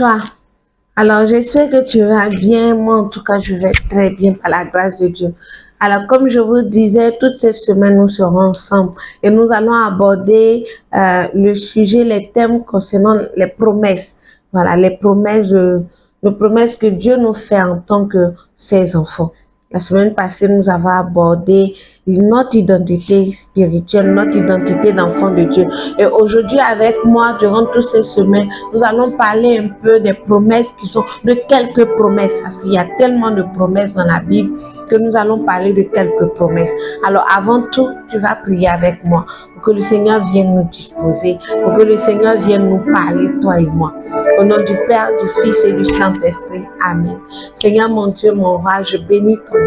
toi? Alors, j'espère que tu vas bien. Moi, en tout cas, je vais très bien par la grâce de Dieu. Alors, comme je vous disais, toute cette semaine, nous serons ensemble et nous allons aborder le sujet, les thèmes concernant les promesses. Voilà, les promesses que Dieu nous fait en tant que ses enfants. La semaine passée, nous avons abordé notre identité spirituelle, notre identité d'enfant de Dieu. Et aujourd'hui, avec moi, durant toutes ces semaines, nous allons parler un peu des promesses qui sont de quelques promesses, parce qu'il y a tellement de promesses dans la Bible que nous allons parler de quelques promesses. Alors, avant tout, tu vas prier avec moi pour que le Seigneur vienne nous disposer, pour que le Seigneur vienne nous parler, toi et moi. Au nom du Père, du Fils et du Saint-Esprit. Amen. Seigneur, mon Dieu, mon roi, je bénis ton nom.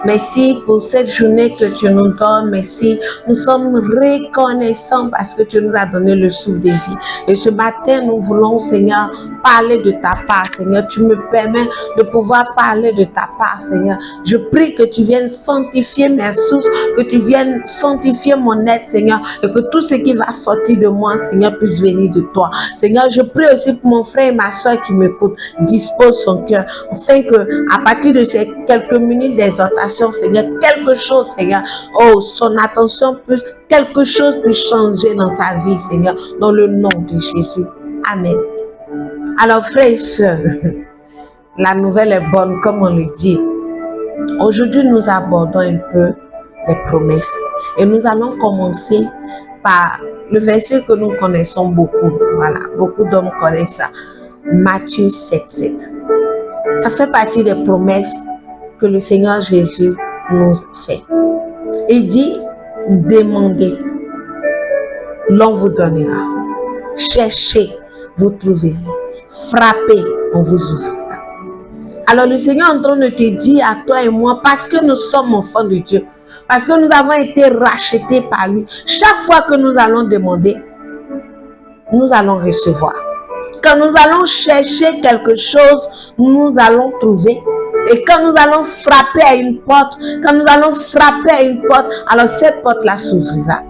Merci pour cette journée que tu nous donnes. Merci. Nous sommes reconnaissants parce que tu nous as donné le souffle de vie. Et ce matin, nous voulons, Seigneur, parler de ta part. Seigneur, tu me permets de pouvoir parler de ta part, Seigneur. Je prie que tu viennes sanctifier mes sources, que tu viennes sanctifier mon être, Seigneur, et que tout ce qui va sortir de moi, Seigneur, puisse venir de toi. Seigneur, je prie aussi pour mon frère et ma soeur qui m'écoutent. Dispose son cœur, afin que, à partir de ces quelques minutes d'exhortation, Seigneur, quelque chose, Seigneur, oh, son attention puisse, quelque chose puisse changer dans sa vie, Seigneur, dans le nom de Jésus. Amen. Alors, frères et sœurs, la nouvelle est bonne, comme on le dit. Aujourd'hui, nous abordons un peu les promesses. Et nous allons commencer par le verset que nous connaissons beaucoup. Voilà, beaucoup d'hommes connaissent ça. Matthieu 7:7. Ça fait partie des promesses que le Seigneur Jésus nous fait. Il dit, demandez, l'on vous donnera. Cherchez, vous trouverez. Frappez, on vous ouvrira. Alors le Seigneur est en train de te dire à toi et moi, parce que nous sommes enfants de Dieu, parce que nous avons été rachetés par lui, chaque fois que nous allons demander, nous allons recevoir. Quand nous allons chercher quelque chose, nous allons trouver. Et quand nous allons frapper à une porte, alors cette porte-là s'ouvrira.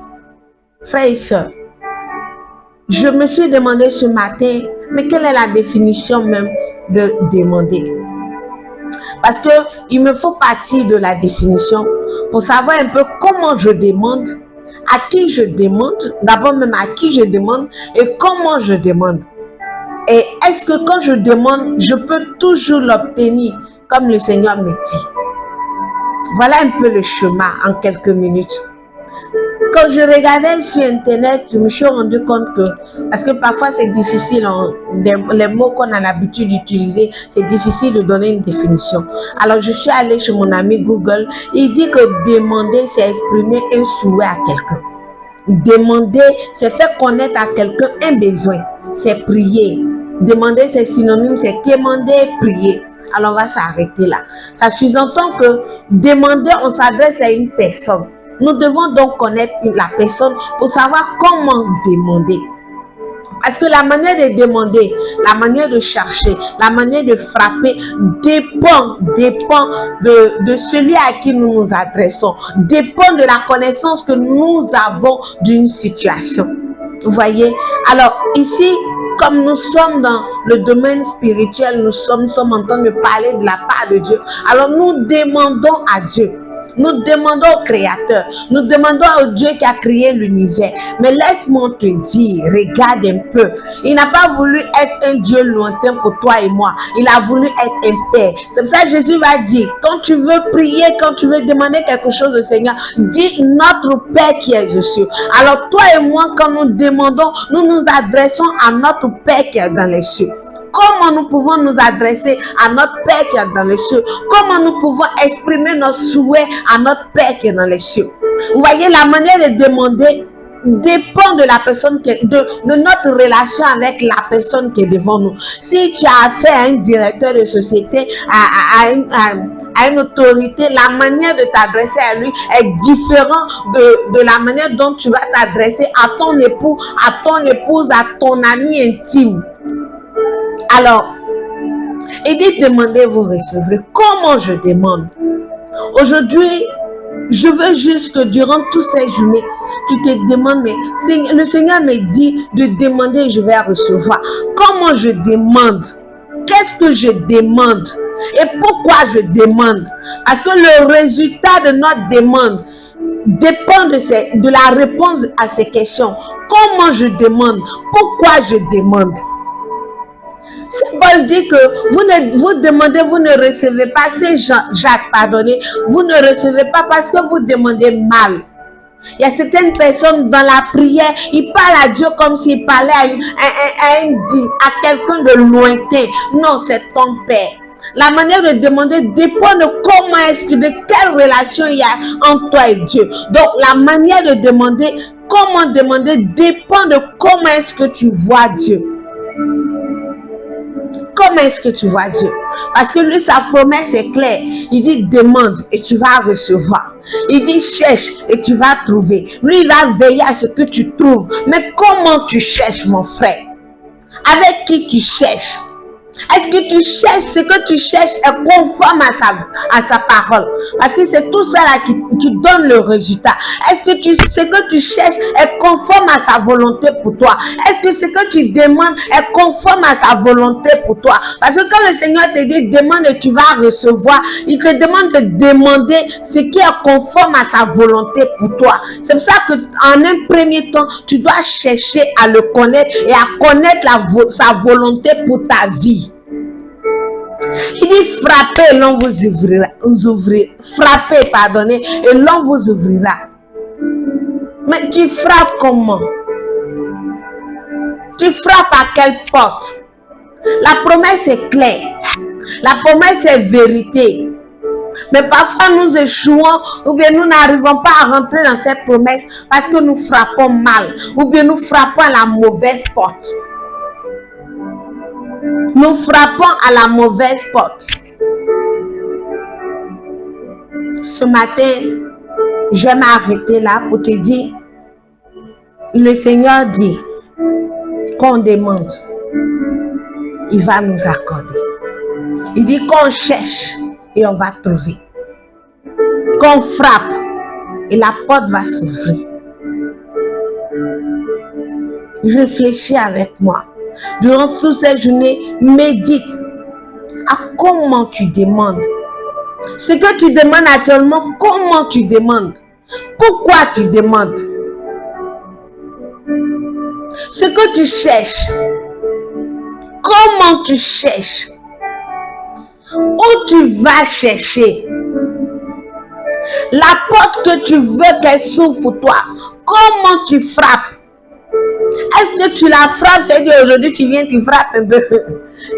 Frères et sœurs, je me suis demandé ce matin, mais quelle est la définition même de demander? Parce qu'il me faut partir de la définition pour savoir un peu comment je demande, à qui je demande, d'abord même à qui je demande et comment je demande. Et est-ce que quand je demande, je peux toujours l'obtenir comme le Seigneur me dit? Voilà un peu le chemin en quelques minutes. Quand je regardais sur Internet, je me suis rendu compte que, parce que parfois c'est difficile, les mots qu'on a l'habitude d'utiliser, c'est difficile de donner une définition. Alors je suis allée chez mon ami Google, il dit que demander, c'est exprimer un souhait à quelqu'un. Demander, c'est faire connaître à quelqu'un un besoin, c'est prier. Demander, c'est synonyme, c'est quémander, prier. Alors on va s'arrêter là. Ça sous-entend que demander, on s'adresse à une personne. Nous devons donc connaître la personne pour savoir comment demander. Parce que la manière de demander, la manière de chercher, la manière de frapper dépend de celui à qui nous nous adressons, dépend de la connaissance que nous avons d'une situation. Vous voyez? Alors ici, comme nous sommes dans le domaine spirituel, nous sommes en train de parler de la part de Dieu. Alors nous demandons à Dieu. Nous demandons au Créateur, nous demandons au Dieu qui a créé l'univers. Mais laisse-moi te dire, regarde un peu. Il n'a pas voulu être un Dieu lointain pour toi et moi. Il a voulu être un Père. C'est pour ça que Jésus va dire, quand tu veux prier, quand tu veux demander quelque chose au Seigneur, dis notre Père qui est aux cieux. Alors toi et moi, quand nous demandons, nous nous adressons à notre Père qui est dans les cieux. Comment nous pouvons nous adresser à notre Père qui est dans les cieux? Comment nous pouvons exprimer nos souhaits à notre Père qui est dans les cieux? Vous voyez, la manière de demander dépend de la personne, de notre relation avec la personne qui est devant nous. Si tu as affaire à un directeur de société, à une autorité, la manière de t'adresser à lui est différente de la manière dont tu vas t'adresser à ton époux, à ton épouse, à ton ami intime. Alors, il dit demandez, vous recevrez. Comment je demande? Aujourd'hui, je veux juste que durant toutes ces journées, tu te demandes, mais le Seigneur me dit de demander et je vais recevoir. Comment je demande? Qu'est-ce que je demande? Et pourquoi je demande? Parce que le résultat de notre demande dépend de la réponse à ces questions. Comment je demande? Pourquoi je demande? Saint Paul dit que vous demandez, vous ne recevez pas. Saint Jacques, pardonnez, vous ne recevez pas parce que vous demandez mal. Il y a certaines personnes dans la prière, ils parlent à Dieu comme s'ils parlaient à quelqu'un de lointain. Non, c'est ton Père. La manière de demander dépend de comment de quelle relation il y a entre toi et Dieu. Donc, la manière de demander, comment demander dépend de comment est-ce que tu vois Dieu. Comment est-ce que tu vois Dieu? Parce que lui, sa promesse est claire. Il dit demande et tu vas recevoir. Il dit cherche et tu vas trouver. Lui, il va veiller à ce que tu trouves. Mais comment tu cherches, mon frère? Avec qui tu cherches? Est-ce que tu cherches, ce que tu cherches est conforme à sa parole? Parce que c'est tout ça là qui donne le résultat. Est-ce que ce que tu cherches est conforme à sa volonté pour toi? Est-ce que ce que tu demandes est conforme à sa volonté pour toi? Parce que quand le Seigneur te dit demande et tu vas recevoir, il te demande de demander ce qui est conforme à sa volonté pour toi. C'est pour ça qu'en un premier temps, tu dois chercher à le connaître et à connaître sa volonté pour ta vie. Il dit frappez et l'on vous ouvrira. Frappez, pardonnez, et l'on vous ouvrira. Mais tu frappes comment? Tu frappes à quelle porte? La promesse est claire. La promesse est vérité. Mais parfois nous échouons ou bien nous n'arrivons pas à rentrer dans cette promesse parce que nous frappons mal ou bien nous frappons à la mauvaise porte. Nous frappons à la mauvaise porte. Ce matin, je vais m'arrêter là pour te dire, le Seigneur dit qu'on demande, il va nous accorder. Il dit qu'on cherche et on va trouver. Qu'on frappe et la porte va s'ouvrir. Réfléchis avec moi. Durant toutes ces journées, médite à comment tu demandes. Ce que tu demandes actuellement, comment tu demandes? Pourquoi tu demandes? Ce que tu cherches, comment tu cherches? Où tu vas chercher? La porte que tu veux qu'elle s'ouvre pour toi, comment tu frappes? Est-ce que tu la frappes, c'est-à-dire aujourd'hui tu viens, tu frappes un peu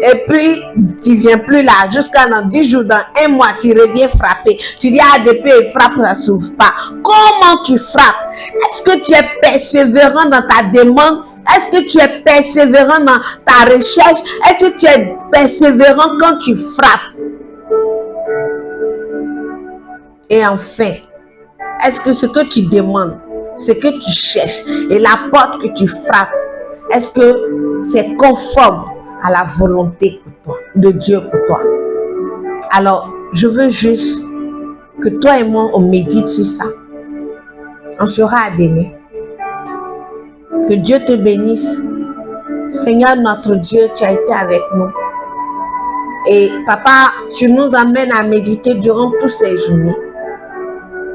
et puis tu viens plus là, jusqu'à dans 10 jours, dans 1 mois, tu reviens frapper. Tu dis, ah, depuis il frappe, ça ne s'ouvre pas. Comment tu frappes? Est-ce que tu es persévérant dans ta demande? Est-ce que tu es persévérant dans ta recherche? Est-ce que tu es persévérant quand tu frappes? Et enfin, est-ce que ce que tu demandes, ce que tu cherches et la porte que tu frappes, est-ce que c'est conforme à la volonté pour toi, de Dieu pour toi? Alors, je veux juste que toi et moi, on médite sur ça. On sera à demain. Que Dieu te bénisse. Seigneur notre Dieu, tu as été avec nous. Et papa, tu nous amènes à méditer durant toutes ces journées.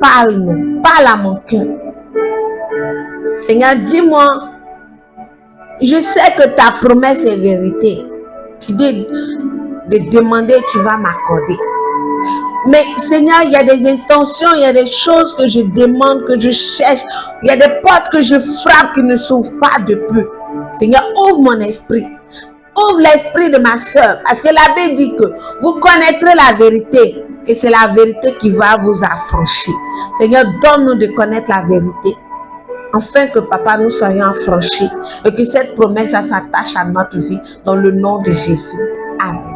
Parle-nous, parle à mon cœur. Seigneur, dis-moi, je sais que ta promesse est vérité. Tu dis de demander, tu vas m'accorder. Mais Seigneur, il y a des intentions, il y a des choses que je demande, que je cherche. Il y a des portes que je frappe qui ne s'ouvrent pas depuis. Seigneur, ouvre mon esprit. Ouvre l'esprit de ma soeur. Parce que la Bible dit que vous connaîtrez la vérité. Et c'est la vérité qui va vous affranchir. Seigneur, donne-nous de connaître la vérité. Afin que papa, nous soyons affranchis. Et que cette promesse s'attache à notre vie. Dans le nom de Jésus. Amen.